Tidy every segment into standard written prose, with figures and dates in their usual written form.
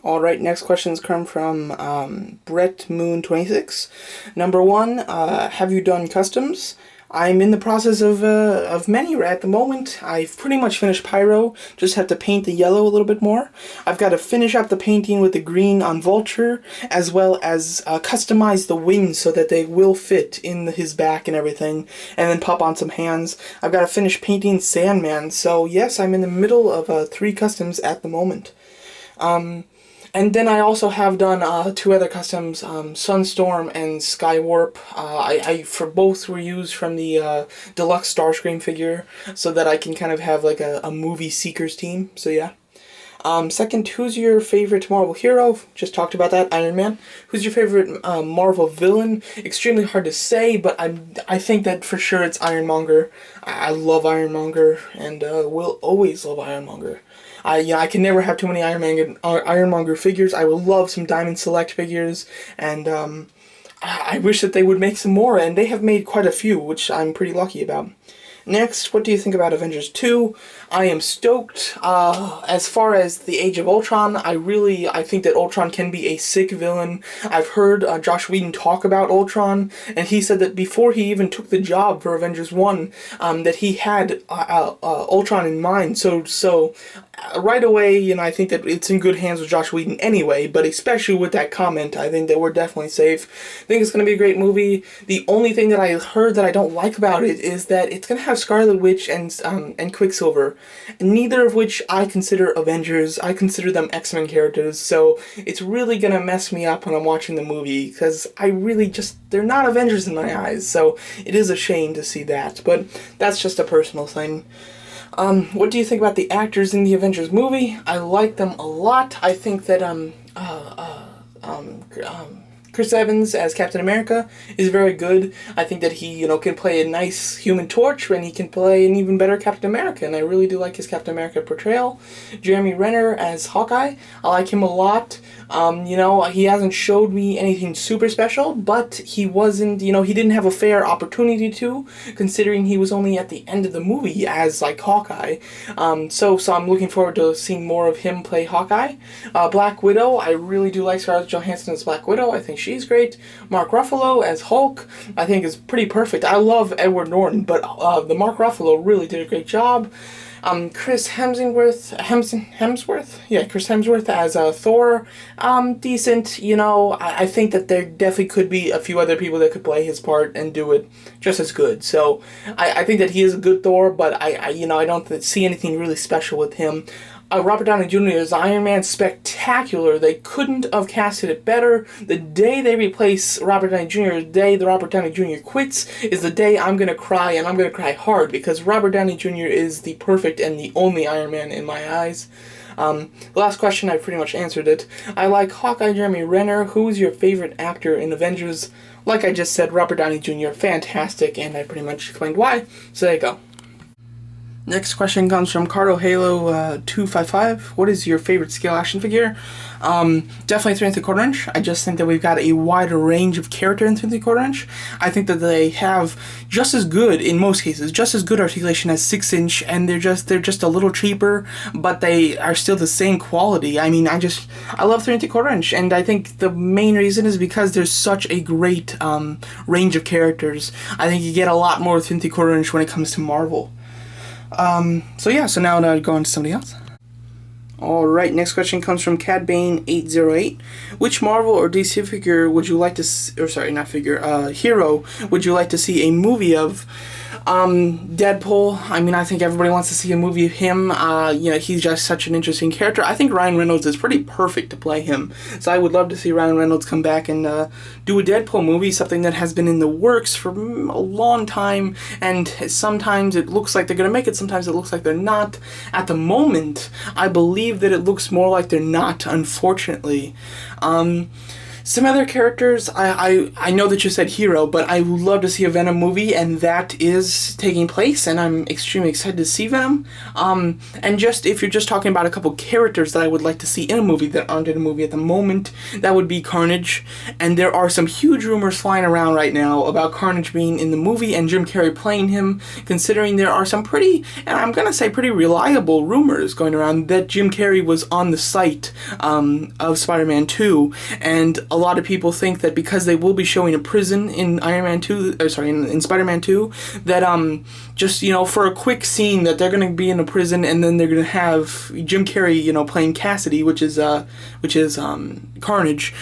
All right, next questions come from Brett Moon 26. Number one, have you done customs? I'm in the process of many at the moment. I've pretty much finished Pyro, just have to paint the yellow a little bit more. I've got to finish up the painting with the green on Vulture, as well as customize the wings so that they will fit in his back and everything, and then pop on some hands. I've got to finish painting Sandman, so yes, I'm in the middle of three customs at the moment. And then I also have done two other customs, Sunstorm and Skywarp. I for both were used from the deluxe Starscream figure, so that I can kind of have like a movie seekers team. So yeah. Second, who's your favorite Marvel hero? Just talked about that, Iron Man. Who's your favorite Marvel villain? Extremely hard to say, but I think that for sure it's Ironmonger. I love Ironmonger, and will always love Ironmonger. I can never have too many Ironmonger figures. I would love some Diamond Select figures, and I wish that they would make some more, and they have made quite a few, which I'm pretty lucky about. Next, what do you think about Avengers 2? I am stoked. As far as the Age of Ultron, I think that Ultron can be a sick villain. I've heard Josh Whedon talk about Ultron, and he said that before he even took the job for Avengers 1, that he had Ultron in mind. So right away, I think that it's in good hands with Josh Whedon anyway, but especially with that comment, I think that we're definitely safe. I think it's going to be a great movie. The only thing that I heard that I don't like about it is that it's going to have Scarlet Witch and Quicksilver, neither of which I consider Avengers. I consider them X-Men characters, so it's really going to mess me up when I'm watching the movie, because they're not Avengers in my eyes, so it is a shame to see that, but that's just a personal thing. What do you think about the actors in the Avengers movie? I like them a lot. I think that Chris Evans as Captain America is very good. I think that he, can play a nice Human Torch, and he can play an even better Captain America, and I really do like his Captain America portrayal. Jeremy Renner as Hawkeye, I like him a lot. He hasn't showed me anything super special, but he wasn't, he didn't have a fair opportunity to, considering he was only at the end of the movie as, like, Hawkeye. So I'm looking forward to seeing more of him play Hawkeye. Black Widow, I really do like Scarlett Johansson as Black Widow. I think she's great. Mark Ruffalo as Hulk, I think is pretty perfect. I love Edward Norton, but the Mark Ruffalo really did a great job. Chris Hemsworth as Thor, decent, I think that there definitely could be a few other people that could play his part and do it just as good, so I think that he is a good Thor, but I don't see anything really special with him. Robert Downey Jr. as Iron Man, spectacular. They couldn't have casted it better. The day they replace Robert Downey Jr., the day the Robert Downey Jr. quits, is the day I'm going to cry, and I'm going to cry hard, because Robert Downey Jr. is the perfect and the only Iron Man in my eyes. The last question, I pretty much answered it. I like Hawkeye, Jeremy Renner. Who's your favorite actor in Avengers? Like I just said, Robert Downey Jr., fantastic, and I pretty much explained why, so there you go. Next question comes from Cardo Halo 255. What is your favorite scale action figure? Definitely 3 3/4 inch. I just think that we've got a wider range of character in 3 3/4 inch. I think that they have just as good, in most cases, just as good articulation as 6 inch, and they're just a little cheaper, but they are still the same quality. I mean, I love 3 3/4 inch, and I think the main reason is because there's such a great range of characters. I think you get a lot more with 3 3/4 inch when it comes to Marvel. So now I'll go on to somebody else. Alright, next question comes from CadBane808. Which Marvel or DC figure would you like to hero would you like to see a movie of? Deadpool. I mean, I think everybody wants to see a movie of him. He's just such an interesting character. I think Ryan Reynolds is pretty perfect to play him. So I would love to see Ryan Reynolds come back and do a Deadpool movie, something that has been in the works for a long time, and sometimes it looks like they're going to make it, sometimes it looks like they're not. At the moment, I believe that it looks more like they're not, unfortunately. Some other characters, I know that you said hero, but I would love to see a Venom movie, and that is taking place, and I'm extremely excited to see Venom. And just if you're just talking about a couple characters that I would like to see in a movie that aren't in a movie at the moment, that would be Carnage. And there are some huge rumors flying around right now about Carnage being in the movie and Jim Carrey playing him, considering there are some pretty, and I'm gonna say pretty reliable rumors going around that Jim Carrey was on the site of Spider-Man 2, and a lot of people think that because they will be showing a prison in in Spider-Man 2, that just, for a quick scene that they're going to be in a prison, and then they're going to have Jim Carrey, playing Cassidy, which is Carnage,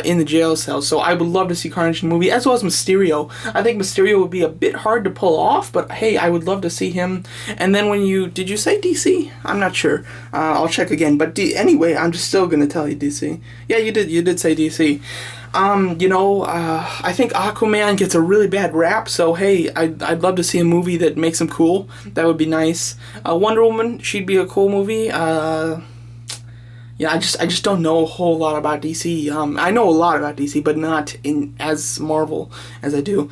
in the jail cell. So I would love to see Carnage in the movie, as well as Mysterio. I think Mysterio would be a bit hard to pull off, but hey, I would love to see him. And then did you say DC? I'm not sure. I'll check again. But anyway, I'm just still going to tell you DC. Yeah, you did say DC. I think Aquaman gets a really bad rap, so hey, I'd love to see a movie that makes him cool. That would be nice. Wonder Woman, she'd be a cool movie. Yeah, I just don't know a whole lot about DC. I know a lot about DC, but not in as Marvel as I do.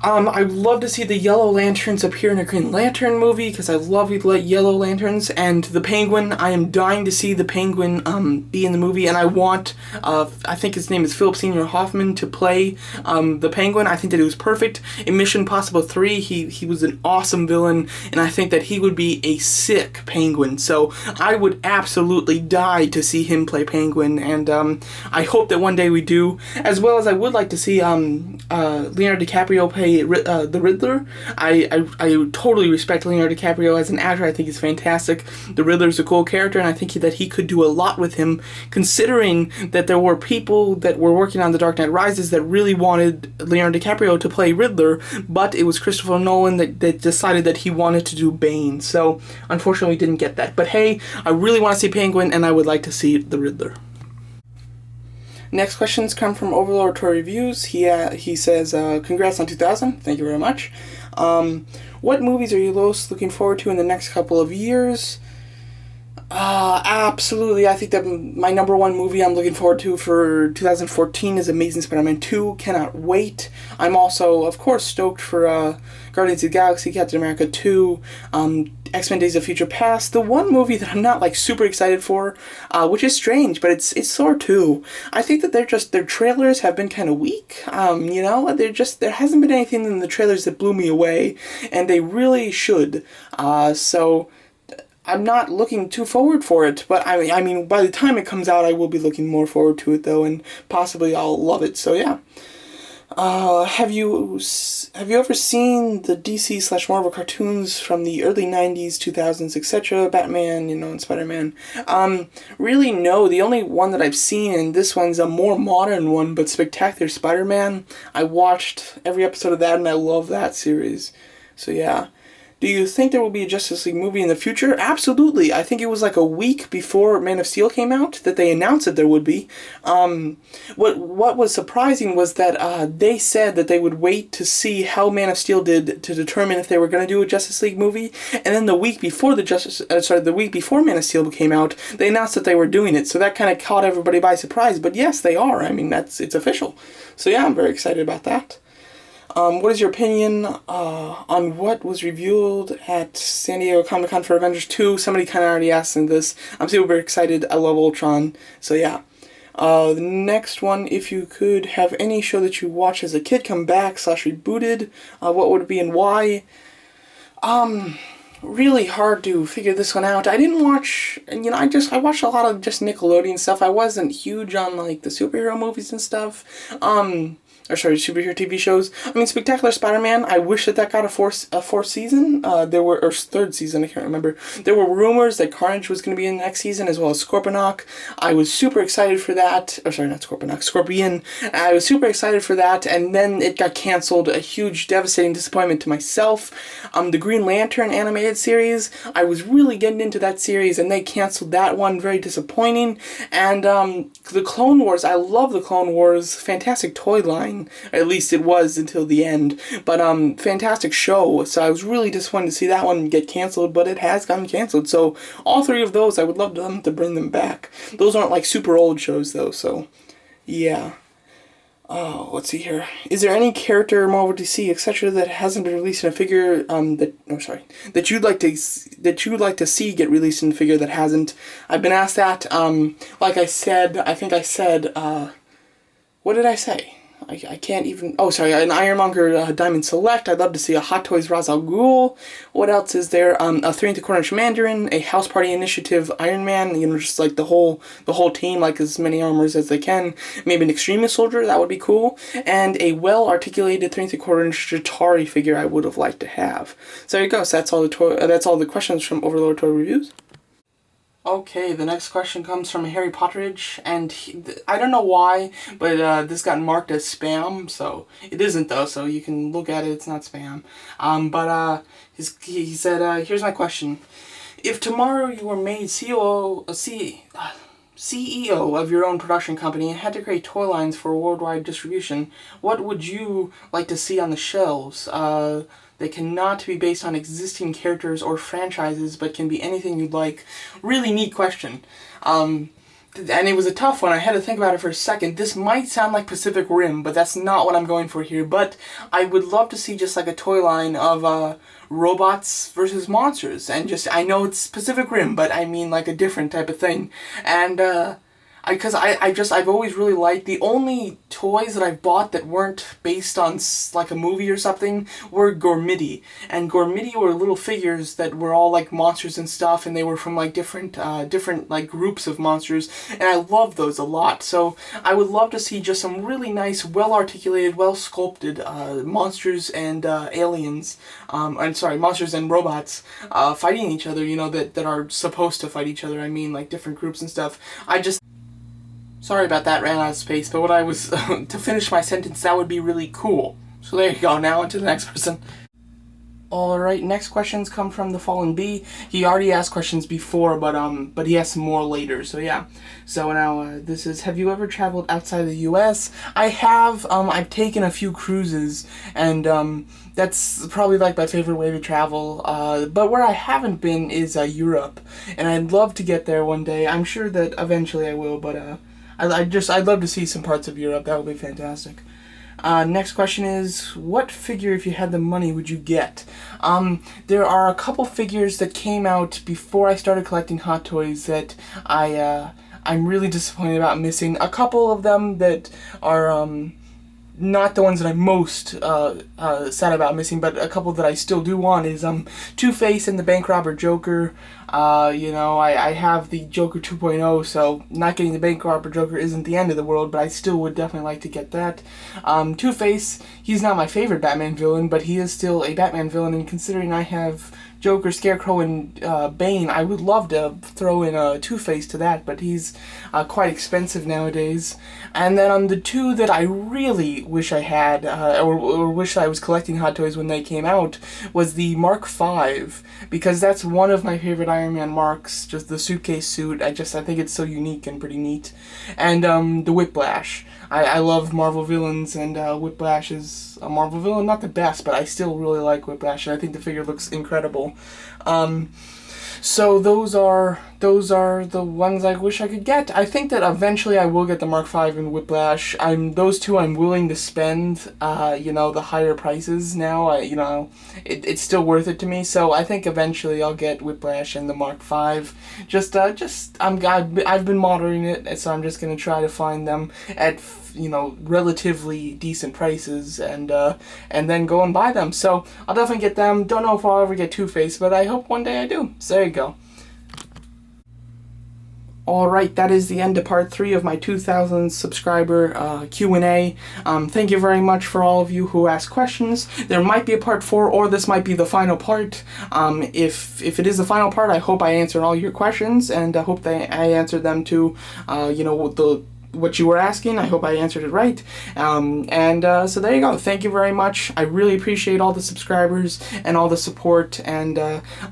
I'd love to see the Yellow Lanterns appear in a Green Lantern movie, because I love Yellow Lanterns, and the Penguin. I am dying to see the Penguin be in the movie, and I want, I think his name is Philip Seymour Hoffman, to play the Penguin. I think that he was perfect. In Mission Impossible 3, he was an awesome villain, and I think that he would be a sick Penguin, so I would absolutely die to see him play Penguin, and I hope that one day we do, as well as I would like to see Leonardo DiCaprio play the Riddler. I totally respect Leonardo DiCaprio as an actor. I think he's fantastic. The Riddler's a cool character, and I think that he could do a lot with him, considering that there were people that were working on The Dark Knight Rises that really wanted Leonardo DiCaprio to play Riddler, but it was Christopher Nolan that decided that he wanted to do Bane. So, unfortunately, we didn't get that. But hey, I really want to see Penguin, and I would like to see the Riddler. Next questions come from Overlord Toy Reviews. He says, congrats on 2000. Thank you very much. What movies are you most looking forward to in the next couple of years? Absolutely. I think that my number one movie I'm looking forward to for 2014 is Amazing Spider-Man 2. Cannot wait. I'm also, of course, stoked for Guardians of the Galaxy, Captain America 2, X-Men Days of Future Past. The one movie that I'm not super excited for, which is strange, but it's Thor 2. I think that their trailers have been kind of weak. There hasn't been anything in the trailers that blew me away, and they really should. So I'm not looking too forward for it, but I mean, by the time it comes out, I will be looking more forward to it, though, and possibly I'll love it. So yeah. Have you ever seen the DC/Marvel cartoons from the early 90s, 2000s, etc., Batman, and Spider-Man? Really, no. The only one that I've seen, and this one's a more modern one, but Spectacular Spider-Man, I watched every episode of that, and I love that series. So yeah. Do you think there will be a Justice League movie in the future? Absolutely. I think it was a week before Man of Steel came out that they announced that there would be. What was surprising was that they said that they would wait to see how Man of Steel did to determine if they were going to do a Justice League movie. And then the week before the week before Man of Steel came out, they announced that they were doing it. So that kind of caught everybody by surprise. But yes, they are. I mean, it's official. So yeah, I'm very excited about that. What is your opinion on what was revealed at San Diego Comic-Con for Avengers 2? Somebody kind of already asked in this. I'm super excited. I love Ultron. So yeah. The next one, if you could have any show that you watched as a kid come back / rebooted, what would it be and why? Really hard to figure this one out. I didn't watch, I watched a lot of just Nickelodeon stuff. I wasn't huge on the superhero movies and stuff. Superhero TV shows. I mean, Spectacular Spider-Man, I wish that got a fourth season. Or third season, I can't remember. There were rumors that Carnage was going to be in the next season, as well as Scorponok. I was super excited for that. Scorpion. I was super excited for that, and then it got canceled. A huge, devastating disappointment to myself. The Green Lantern animated series, I was really getting into that series, and they canceled that one. Very disappointing. And the Clone Wars, I love the Clone Wars. Fantastic toy line. At least it was until the end. But fantastic show. So I was really disappointed to see that one get canceled, but it has gotten canceled. So all three of those, I would love them to bring them back. Those aren't super old shows though, so yeah. Oh, let's see here. Is there any character, Marvel, DC, etc., that hasn't been released in a figure that you'd like to see get released in a figure that hasn't? I've been asked that. Like I said, I think I said. What did I say? I can't even... Oh, sorry, an Ironmonger Diamond Select. I'd love to see a Hot Toys Ra's al Ghul. What else is there? A 3 3/4 inch Mandarin, a House Party Initiative Iron Man, you know, just like the whole team, like as many armors as they can. Maybe an Extremist Soldier, that would be cool. And a well-articulated 3 3/4 inch Chitauri figure I would have liked to have. So there you go. So that's all the questions from Overlord Toy Reviews. Okay, the next question comes from Harry Potteridge, and I don't know why, but this got marked as spam, so it isn't though, so you can look at it, it's not spam. He said, here's my question. If tomorrow you were made CEO of your own production company and had to create toy lines for worldwide distribution, what would you like to see on the shelves? They cannot be based on existing characters or franchises, but can be anything you'd like. Really neat question. And it was a tough one. I had to think about it for a second. This might sound like Pacific Rim, but that's not what I'm going for here. But I would love to see just like a toy line of robots versus monsters. And just, I know it's Pacific Rim, but I mean like a different type of thing. And I've always really liked, the only toys that I've bought that weren't based on like a movie or something were Gormiti. And Gormiti were little figures that were all like monsters and stuff, and they were from like different like groups of monsters, and I love those a lot. So I would love to see just some really nice, well-articulated, well-sculpted monsters and aliens, monsters and robots fighting each other, you know, that are supposed to fight each other. I mean, like different groups and stuff. Sorry about that, ran out of space, but what I was, to finish my sentence, that would be really cool. So there you go, now on to the next person. Alright, next questions come from the Fallen Bee. He already asked questions before, but he has some more later, so yeah. So now, this is, have you ever traveled outside the US? I have. I've taken a few cruises, and that's probably like my favorite way to travel. But where I haven't been is Europe, and I'd love to get there one day. I'm sure that eventually I will, but I'd love to see some parts of Europe. That would be fantastic. Next question is, what figure, if you had the money, would you get? There are a couple figures that came out before I started collecting Hot Toys that I'm really disappointed about missing. A couple of them that are not the ones that I'm most sad about missing, but a couple that I still do want is Two-Face and the Bank Robber Joker. You know, I have the Joker 2.0, so not getting the Bank Robber Joker isn't the end of the world, but I still would definitely like to get that. Two-Face, he's not my favorite Batman villain, but he is still a Batman villain, and considering I have Joker, Scarecrow, and Bane, I would love to throw in a Two-Face to that, but he's quite expensive nowadays. And then the two that I really wish I had, or wish I was collecting Hot Toys when they came out, was the Mark V, because that's one of my favorite Iron Man marks, just the suitcase suit. I think it's so unique and pretty neat. And the Whiplash. I love Marvel villains, and Whiplash is a Marvel villain. Not the best, but I still really like Whiplash, and I think the figure looks incredible. So those are the ones I wish I could get. I think that eventually I will get the Mark V and Whiplash. Those two I'm willing to spend, you know, the higher prices now. You know, it's still worth it to me. So I think eventually I'll get Whiplash and the Mark V. I've been monitoring it, so I'm just gonna try to find them at, you know, relatively decent prices, and then go and buy them. So I'll definitely get them. Don't know if I'll ever get Two-Face, but I hope one day I do. So there you go. Alright, that is the end of part 3 of my 2,000 subscriber Q&A. Thank you very much for all of you who asked questions. There might be a part 4, or this might be the final part. If it is the final part, I hope I answered all your questions, and I hope that I answered them to, you know, what you were asking. I hope I answered it right. So there you go. Thank you very much. I really appreciate all the subscribers and all the support, and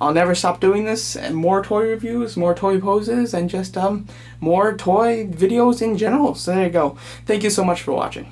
I'll never stop doing this, and more toy reviews, more toy poses, and just more toy videos in general. So there you go. Thank you so much for watching.